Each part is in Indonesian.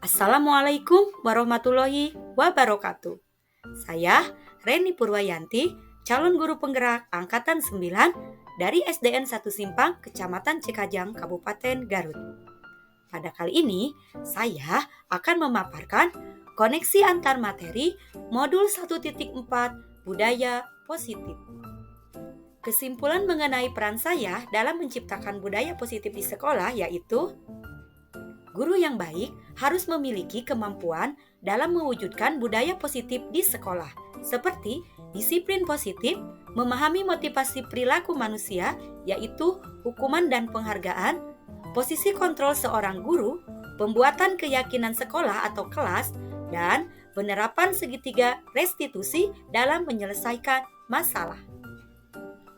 Assalamualaikum warahmatullahi wabarakatuh. Saya Reni Purwayanti, calon guru penggerak Angkatan 9 dari SDN 1 Simpang, Kecamatan Cikajang, Kabupaten Garut. Pada kali ini, saya akan memaparkan koneksi antar materi modul 1.4 Budaya Positif. Kesimpulan mengenai peran saya dalam menciptakan budaya positif di sekolah yaitu guru yang baik harus memiliki kemampuan dalam mewujudkan budaya positif di sekolah, seperti disiplin positif, memahami motivasi perilaku manusia, yaitu hukuman dan penghargaan, posisi kontrol seorang guru, pembuatan keyakinan sekolah atau kelas, dan penerapan segitiga restitusi dalam menyelesaikan masalah.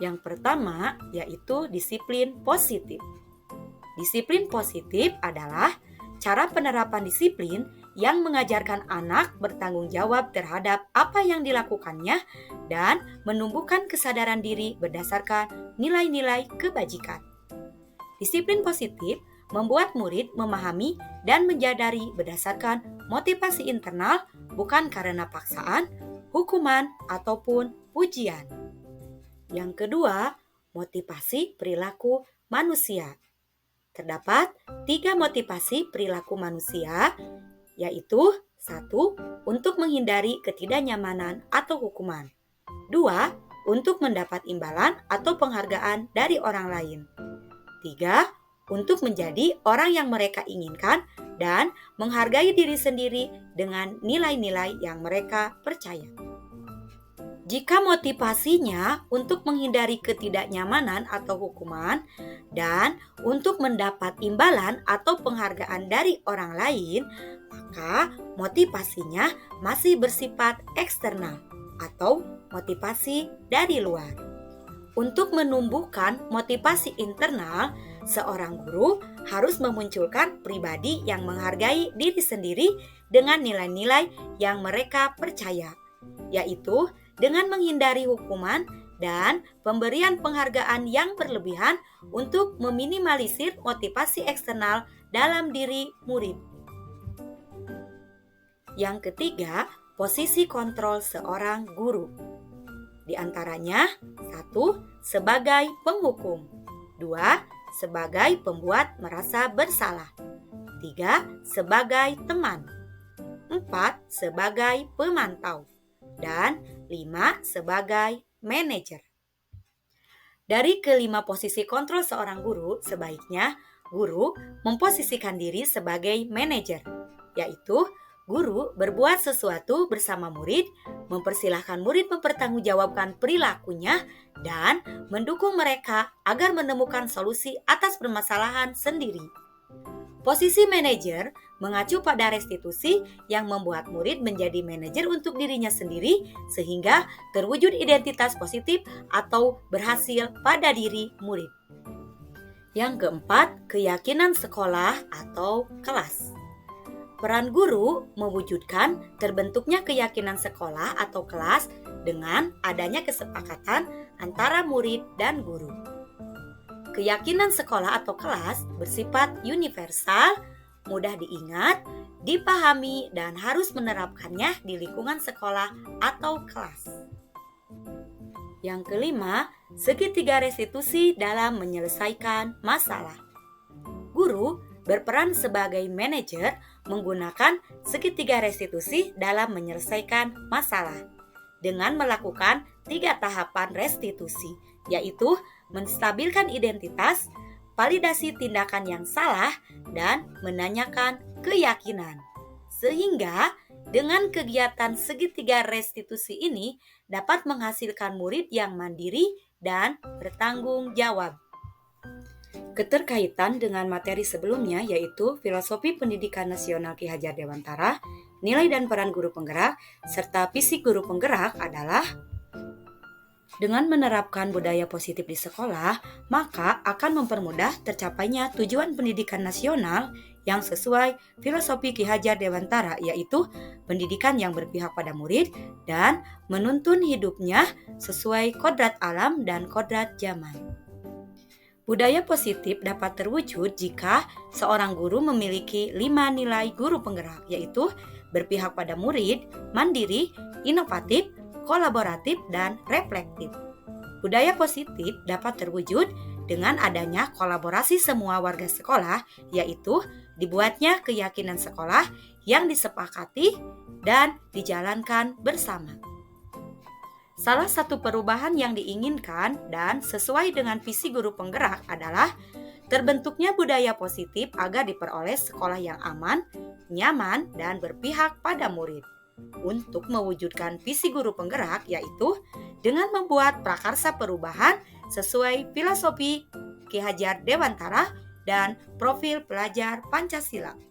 Yang pertama yaitu disiplin positif. Disiplin positif adalah cara penerapan disiplin yang mengajarkan anak bertanggung jawab terhadap apa yang dilakukannya dan menumbuhkan kesadaran diri berdasarkan nilai-nilai kebajikan. Disiplin positif membuat murid memahami dan menyadari berdasarkan motivasi internal, bukan karena paksaan, hukuman, ataupun pujian. Yang kedua, motivasi perilaku manusia. Terdapat 3 motivasi perilaku manusia, yaitu 1. Untuk menghindari ketidaknyamanan atau hukuman. 2. Untuk mendapat imbalan atau penghargaan dari orang lain. 3. Untuk menjadi orang yang mereka inginkan dan menghargai diri sendiri dengan nilai-nilai yang mereka percaya. Jika motivasinya untuk menghindari ketidaknyamanan atau hukuman dan untuk mendapat imbalan atau penghargaan dari orang lain, maka motivasinya masih bersifat eksternal atau motivasi dari luar. Untuk menumbuhkan motivasi internal, seorang guru harus memunculkan pribadi yang menghargai diri sendiri dengan nilai-nilai yang mereka percaya, yaitu dengan menghindari hukuman dan pemberian penghargaan yang berlebihan untuk meminimalisir motivasi eksternal dalam diri murid. Yang ketiga, posisi kontrol seorang guru. Di antaranya, 1. Sebagai penghukum, 2. Sebagai pembuat merasa bersalah, 3. Sebagai teman, 4. Sebagai pemantau, dan 5. Sebagai manajer. Dari kelima posisi kontrol seorang guru, sebaiknya guru memposisikan diri sebagai manajer, yaitu guru berbuat sesuatu bersama murid, mempersilahkan murid mempertanggungjawabkan perilakunya, dan mendukung mereka agar menemukan solusi atas permasalahan sendiri. Posisi manajer mengacu pada restitusi yang membuat murid menjadi manajer untuk dirinya sendiri sehingga terwujud identitas positif atau berhasil pada diri murid. Yang keempat, keyakinan sekolah atau kelas. Peran guru mewujudkan terbentuknya keyakinan sekolah atau kelas dengan adanya kesepakatan antara murid dan guru. Keyakinan sekolah atau kelas bersifat universal, mudah diingat, dipahami, dan harus menerapkannya di lingkungan sekolah atau kelas. Yang kelima, segitiga restitusi dalam menyelesaikan masalah. Guru berperan sebagai manajer menggunakan segitiga restitusi dalam menyelesaikan masalah dengan melakukan 3 tahapan restitusi, yaitu menstabilkan identitas, validasi tindakan yang salah, dan menanyakan keyakinan. Sehingga dengan kegiatan segitiga restitusi ini dapat menghasilkan murid yang mandiri dan bertanggung jawab. Keterkaitan dengan materi sebelumnya yaitu Filosofi Pendidikan Nasional Ki Hajar Dewantara, nilai dan peran guru penggerak, serta fisik guru penggerak adalah dengan menerapkan budaya positif di sekolah, maka akan mempermudah tercapainya tujuan pendidikan nasional yang sesuai filosofi Ki Hajar Dewantara, yaitu pendidikan yang berpihak pada murid dan menuntun hidupnya sesuai kodrat alam dan kodrat zaman. Budaya positif dapat terwujud jika seorang guru memiliki 5 nilai guru penggerak, yaitu berpihak pada murid, mandiri, inovatif, kolaboratif, dan reflektif. Budaya positif dapat terwujud dengan adanya kolaborasi semua warga sekolah, yaitu dibuatnya keyakinan sekolah yang disepakati dan dijalankan bersama. Salah satu perubahan yang diinginkan dan sesuai dengan visi guru penggerak adalah terbentuknya budaya positif agar diperoleh sekolah yang aman, nyaman, dan berpihak pada murid. Untuk mewujudkan visi guru penggerak yaitu dengan membuat prakarsa perubahan sesuai filosofi Ki Hajar Dewantara dan profil pelajar Pancasila.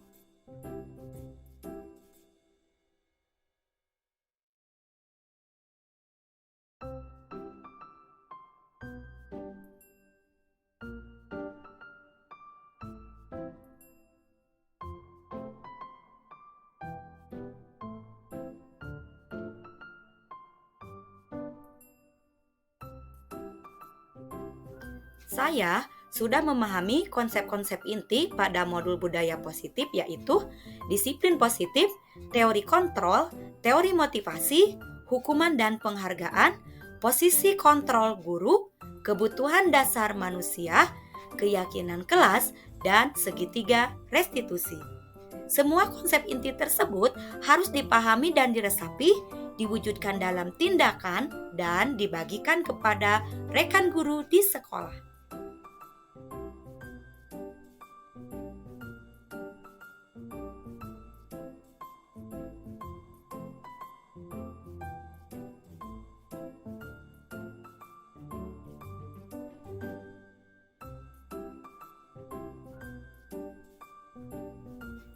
Saya sudah memahami konsep-konsep inti pada modul budaya positif yaitu disiplin positif, teori kontrol, teori motivasi, hukuman dan penghargaan, posisi kontrol guru, kebutuhan dasar manusia, keyakinan kelas, dan segitiga restitusi. Semua konsep inti tersebut harus dipahami dan diresapi, diwujudkan dalam tindakan, dan dibagikan kepada rekan guru di sekolah.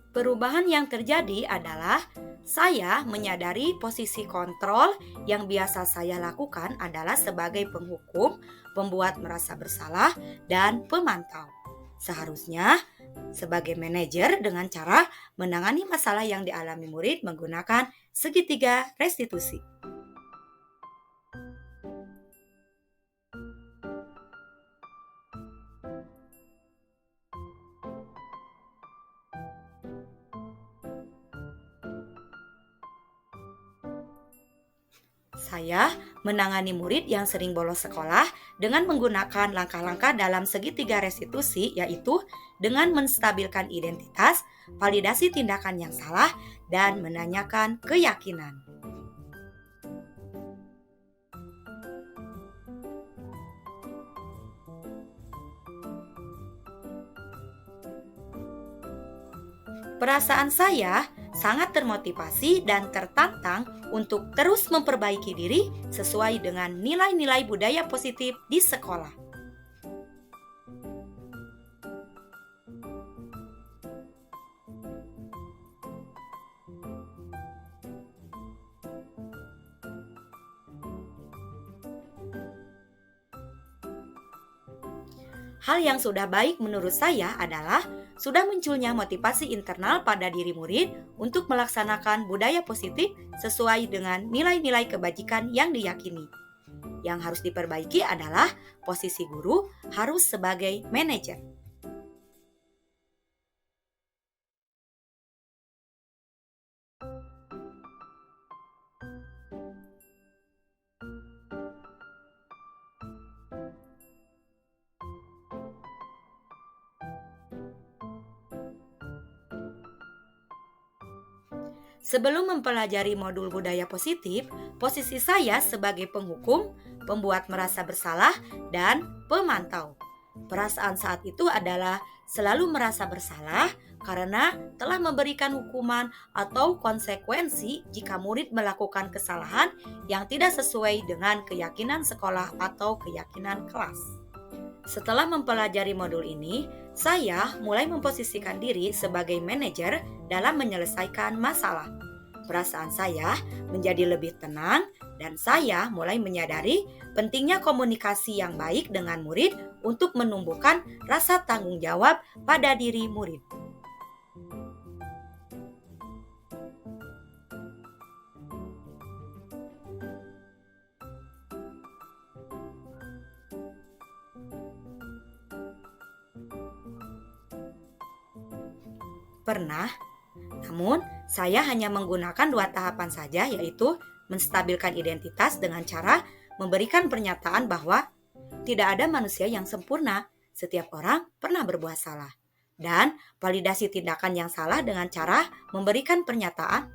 Perubahan yang terjadi adalah saya menyadari posisi kontrol yang biasa saya lakukan adalah sebagai penghukum, pembuat merasa bersalah, dan pemantau. Seharusnya sebagai manajer dengan cara menangani masalah yang dialami murid menggunakan segitiga restitusi. Saya menangani murid yang sering bolos sekolah dengan menggunakan langkah-langkah dalam segitiga restitusi, yaitu dengan menstabilkan identitas, validasi tindakan yang salah, dan menanyakan keyakinan. Perasaan saya sangat termotivasi dan tertantang untuk terus memperbaiki diri sesuai dengan nilai-nilai budaya positif di sekolah. Hal yang sudah baik menurut saya adalah sudah munculnya motivasi internal pada diri murid untuk melaksanakan budaya positif sesuai dengan nilai-nilai kebajikan yang diyakini. Yang harus diperbaiki adalah posisi guru harus sebagai manajer. Sebelum mempelajari modul budaya positif, posisi saya sebagai penghukum, pembuat merasa bersalah, dan pemantau. Perasaan saat itu adalah selalu merasa bersalah karena telah memberikan hukuman atau konsekuensi jika murid melakukan kesalahan yang tidak sesuai dengan keyakinan sekolah atau keyakinan kelas. Setelah mempelajari modul ini, saya mulai memposisikan diri sebagai manajer dalam menyelesaikan masalah. Perasaan saya menjadi lebih tenang dan saya mulai menyadari pentingnya komunikasi yang baik dengan murid untuk menumbuhkan rasa tanggung jawab pada diri murid. Pernah, namun saya hanya menggunakan 2 tahapan saja, yaitu menstabilkan identitas dengan cara memberikan pernyataan bahwa tidak ada manusia yang sempurna, setiap orang pernah berbuat salah. Dan validasi tindakan yang salah dengan cara memberikan pernyataan,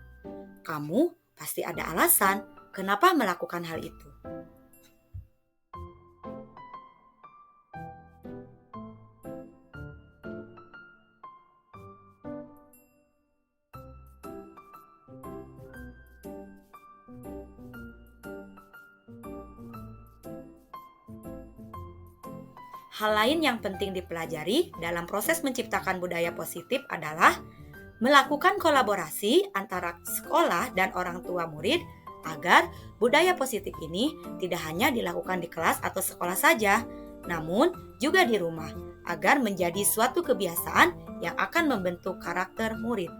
kamu pasti ada alasan kenapa melakukan hal itu. Hal lain yang penting dipelajari dalam proses menciptakan budaya positif adalah melakukan kolaborasi antara sekolah dan orang tua murid agar budaya positif ini tidak hanya dilakukan di kelas atau sekolah saja, namun juga di rumah agar menjadi suatu kebiasaan yang akan membentuk karakter murid.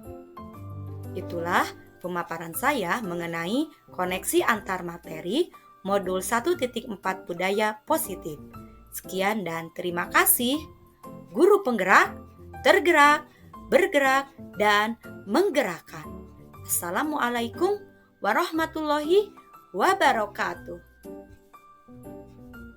Itulah pemaparan saya mengenai koneksi antar materi modul 1.4 budaya positif. Sekian dan terima kasih. Guru penggerak, tergerak, bergerak, dan menggerakkan. Assalamualaikum warahmatullahi wabarakatuh.